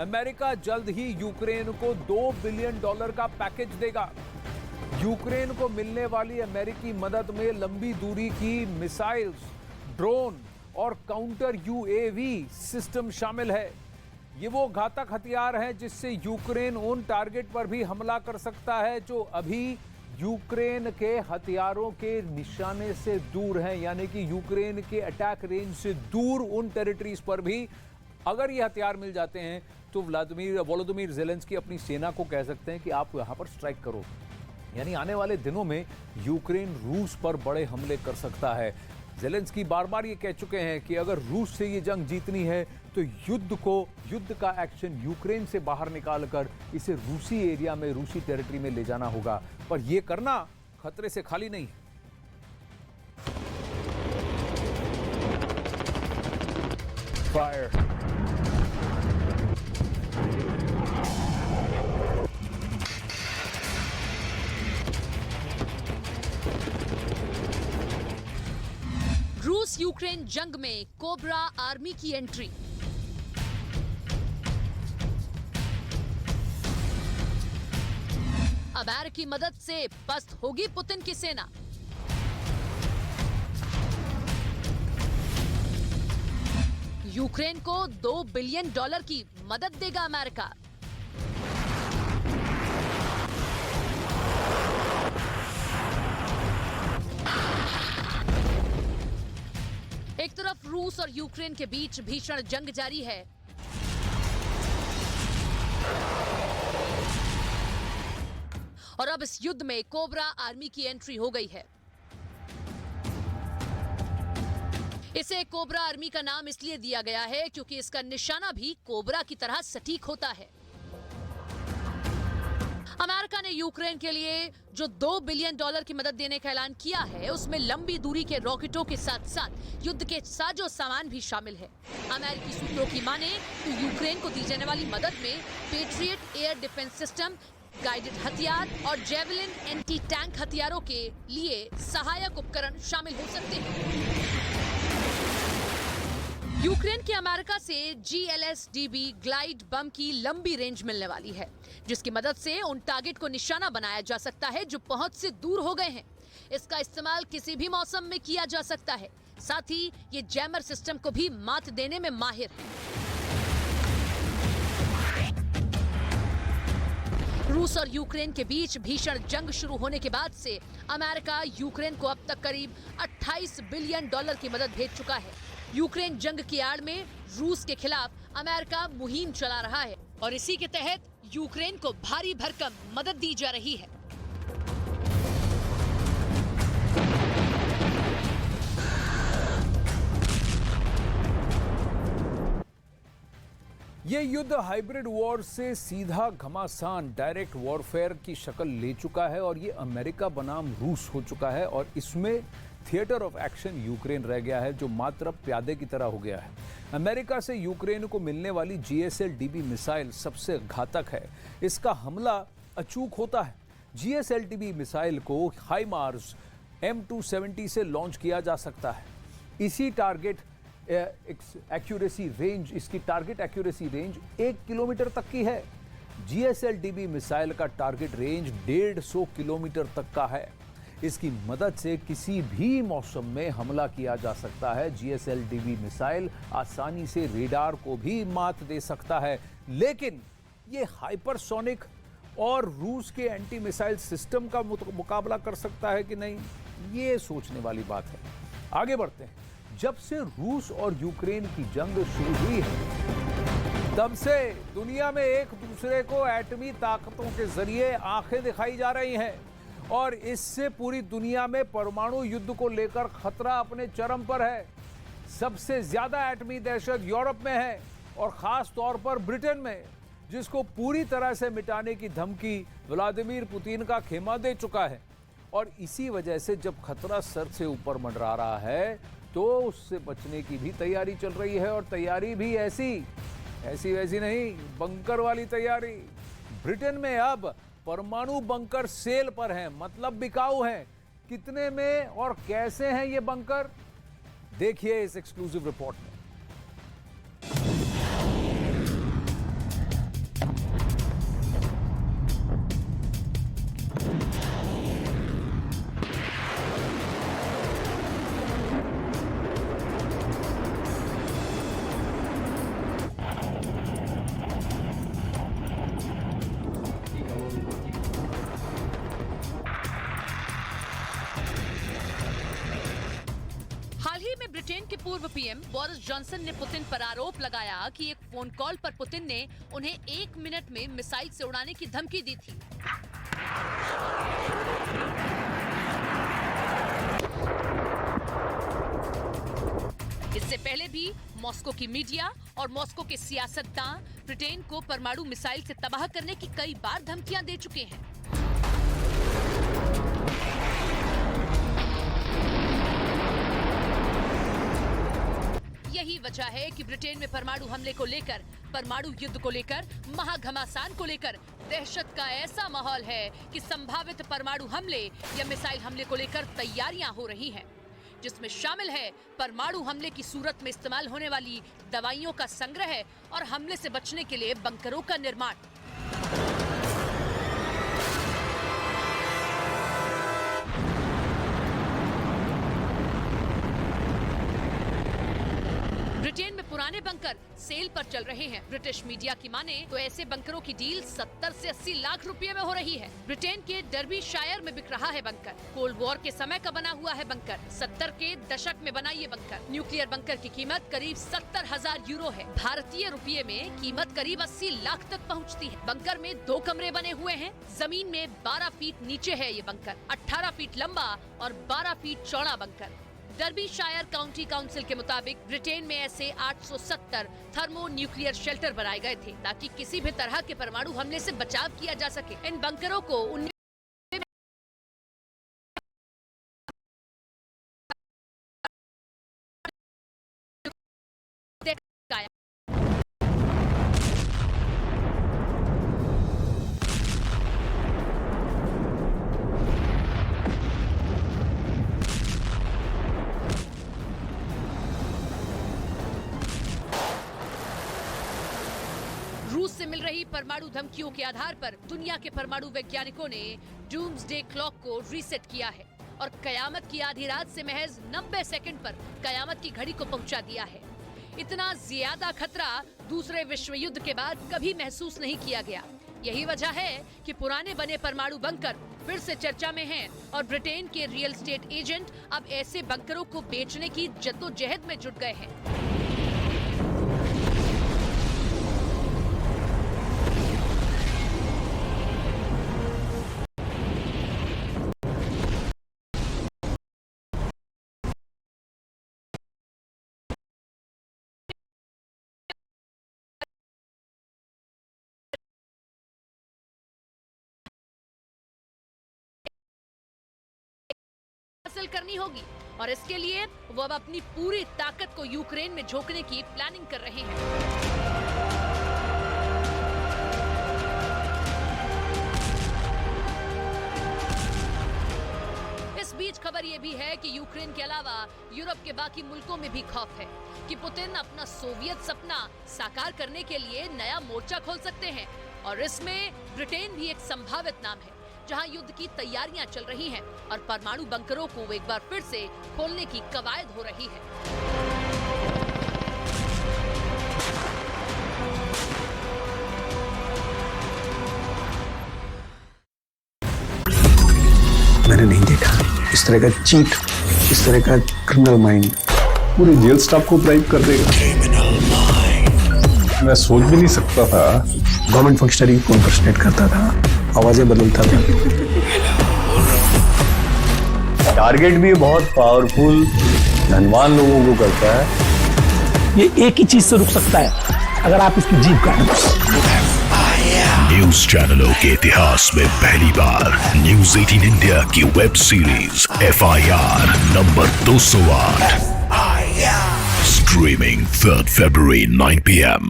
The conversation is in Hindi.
अमेरिका जल्द ही यूक्रेन को $2 बिलियन का पैकेज देगा। यूक्रेन को मिलने वाली अमेरिकी मदद में लंबी दूरी की मिसाइल्स, ड्रोन और काउंटर यूएवी सिस्टम शामिल है। ये वो घातक हथियार हैं जिससे यूक्रेन उन टारगेट पर भी हमला कर सकता है जो अभी यूक्रेन के हथियारों के निशाने से दूर हैं, यानी कि यूक्रेन के अटैक रेंज से दूर उन टेरिटरीज पर भी अगर ये हथियार मिल जाते हैं तो वोलोदिमीर ज़ेलेंस्की अपनी सेना को कह सकते हैं कि आप यहां पर स्ट्राइक करो। यानी आने वाले दिनों में यूक्रेन रूस पर बड़े हमले कर सकता है। ज़ेलेंस्की बार बार ये कह चुके हैं कि अगर रूस से ये जंग जीतनी है तो युद्ध का एक्शन यूक्रेन से बाहर निकालकर इसे रूसी एरिया में, रूसी टेरिटरी में ले जाना होगा। पर यह करना खतरे से खाली नहीं है। फायर। रूस यूक्रेन जंग में कोबरा आर्मी की एंट्री। अमेरिकी मदद से पस्त होगी पुतिन की सेना। यूक्रेन को $2 बिलियन की मदद देगा अमेरिका। एक तरफ रूस और यूक्रेन के बीच भीषण जंग जारी है, और अब इस युद्ध में कोबरा आर्मी की एंट्री हो गई है। इसे कोबरा आर्मी का नाम इसलिए दिया गया है क्योंकि इसका निशाना भी कोबरा की तरह सटीक होता है। अमेरिका ने यूक्रेन के लिए जो $2 बिलियन की मदद देने का ऐलान किया है उसमें लंबी दूरी के रॉकेटों के साथ साथ युद्ध के साजो सामान भी शामिल है। अमेरिकी सूत्रों की माने तो यूक्रेन को दी जाने वाली मदद में patriot air defence system, guided हथियार और जेवलिन एंटी टैंक हथियारों के लिए सहायक उपकरण शामिल हो सकते हैं। यूक्रेन की अमेरिका से GLSDB ग्लाइड बम की लंबी रेंज मिलने वाली है, जिसकी मदद से उन टारगेट को निशाना बनाया जा सकता है जो पहुंच से दूर हो गए हैं। इसका इस्तेमाल किसी भी मौसम में किया जा सकता है। साथ ही ये जैमर सिस्टम को भी मात देने में माहिर है। रूस और यूक्रेन के बीच भीषण जंग शुरू होने के बाद से अमेरिका यूक्रेन को अब तक करीब $28 बिलियन की मदद भेज चुका है। यूक्रेन जंग की आड़ में रूस के खिलाफ अमेरिका मुहिम चला रहा है और इसी के तहत यूक्रेन को भारी भरकम मदद दी जा रही है। ये युद्ध हाइब्रिड वॉर से सीधा घमासान डायरेक्ट वॉरफेयर की शक्ल ले चुका है और ये अमेरिका बनाम रूस हो चुका है और इसमें थिएटर ऑफ एक्शन यूक्रेन रह गया है जो मात्र प्यादे की तरह हो गया है। अमेरिका से यूक्रेन को मिलने वाली GSLDB मिसाइल सबसे घातक है। इसका हमला अचूक होता है। GSLDB मिसाइल को हाइमार्स M270 से लॉन्च किया जा सकता है। इसकी टारगेट एक्यूरेसी रेंज 1 किलोमीटर तक की है। GSLDB मिसाइल का टारगेट रेंज 150 किलोमीटर तक का है। इसकी मदद से किसी भी मौसम में हमला किया जा सकता है। GSLDB मिसाइल आसानी से रेडार को भी मात दे सकता है, लेकिन ये हाइपरसोनिक और रूस के एंटी मिसाइल सिस्टम का मुकाबला कर सकता है कि नहीं, ये सोचने वाली बात है। आगे बढ़ते हैं। जब से रूस और यूक्रेन की जंग शुरू हुई है तब से दुनिया में एक दूसरे को एटमी ताकतों के जरिए आंखें दिखाई जा रही हैं और इससे पूरी दुनिया में परमाणु युद्ध को लेकर खतरा अपने चरम पर है। सबसे ज्यादा एटमी दहशत यूरोप में है और खास तौर पर ब्रिटेन में, जिसको पूरी तरह से मिटाने की धमकी व्लादिमीर पुतिन का खेमा दे चुका है। और इसी वजह से जब खतरा सर से ऊपर मंडरा रहा है तो उससे बचने की भी तैयारी चल रही है और तैयारी भी ऐसी वैसी नहीं, बंकर वाली तैयारी। ब्रिटेन में अब परमाणु बंकर सेल पर हैं, मतलब बिकाऊ हैं। कितने में और कैसे हैं ये बंकर, देखिए इस एक्सक्लूसिव रिपोर्ट में। पूर्व पीएम बोरिस जॉनसन ने पुतिन पर आरोप लगाया कि एक फोन कॉल पर पुतिन ने उन्हें 1 मिनट में मिसाइल से उड़ाने की धमकी दी थी। इससे पहले भी मॉस्को की मीडिया और मॉस्को के सियासतदान ब्रिटेन को परमाणु मिसाइल से तबाह करने की कई बार धमकियां दे चुके हैं। यही वजह है कि ब्रिटेन में परमाणु हमले को लेकर, परमाणु युद्ध को लेकर, महाघमासान को लेकर दहशत का ऐसा माहौल है कि संभावित परमाणु हमले या मिसाइल हमले को लेकर तैयारियां हो रही हैं, जिसमें शामिल है परमाणु हमले की सूरत में इस्तेमाल होने वाली दवाइयों का संग्रह और हमले से बचने के लिए बंकरों का निर्माण। ब्रिटेन में पुराने बंकर सेल पर चल रहे हैं। ब्रिटिश मीडिया की माने तो ऐसे बंकरों की डील 70 से 80 लाख रुपए में हो रही है। ब्रिटेन के डर्बीशायर में बिक रहा है बंकर। कोल्ड वॉर के समय का बना हुआ है बंकर। 70 के दशक में बना ये बंकर। न्यूक्लियर बंकर की कीमत करीब 70,000 यूरो है। भारतीय रुपये में कीमत करीब 80 लाख तक पहुँचती है। बंकर में 2 कमरे बने हुए हैं। जमीन में 12 फीट नीचे है ये बंकर। 18 फीट लंबा और 12 फीट चौड़ा बंकर। डर्बीशायर काउंटी काउंसिल के मुताबिक ब्रिटेन में ऐसे 870 थर्मो न्यूक्लियर शेल्टर बनाए गए थे ताकि किसी भी तरह के परमाणु हमले से बचाव किया जा सके। इन बंकरों को रूस से मिल रही परमाणु धमकियों के आधार पर दुनिया के परमाणु वैज्ञानिकों ने डूम्सडे क्लॉक को रीसेट किया है और कयामत की आधी रात से महज 90 सेकंड पर कयामत की घड़ी को पहुंचा दिया है। इतना ज्यादा खतरा दूसरे विश्व युद्ध के बाद कभी महसूस नहीं किया गया। यही वजह है कि पुराने बने परमाणु बंकर फिर से चर्चा में हैं और ब्रिटेन के रियल एस्टेट एजेंट अब ऐसे बंकरों को बेचने की जद्दोजहद में जुट गए हैं। हासिल करनी होगी और इसके लिए वो अब अपनी पूरी ताकत को यूक्रेन में झोंकने की प्लानिंग कर रहे हैं। इस बीच खबर ये भी है कि यूक्रेन के अलावा यूरोप के बाकी मुल्कों में भी खौफ है कि पुतिन अपना सोवियत सपना साकार करने के लिए नया मोर्चा खोल सकते हैं और इसमें ब्रिटेन भी एक संभावित नाम है, जहां युद्ध की तैयारियां चल रही हैं और परमाणु बंकरों को एक बार फिर से खोलने की कवायद हो रही है। मैंने नहीं देखा इस तरह का चीट, इस तरह का क्रिमिनल माइंड पूरे जेल स्टाफ को ब्राइब कर देगा। मैं सोच भी नहीं सकता था। गवर्नमेंट फंक्शनरी को इम्पर्सनेट करता था, आवाजें बदलता था। टारगेट भी बहुत पावरफुल धनवान लोगों को करता है। ये एक ही चीज से रुक सकता है, अगर आप इसकी जीभ काट दो। न्यूज चैनलों के इतिहास में पहली बार न्यूज 18 इंडिया की web series FIR number 208 streaming 3 February 9 PM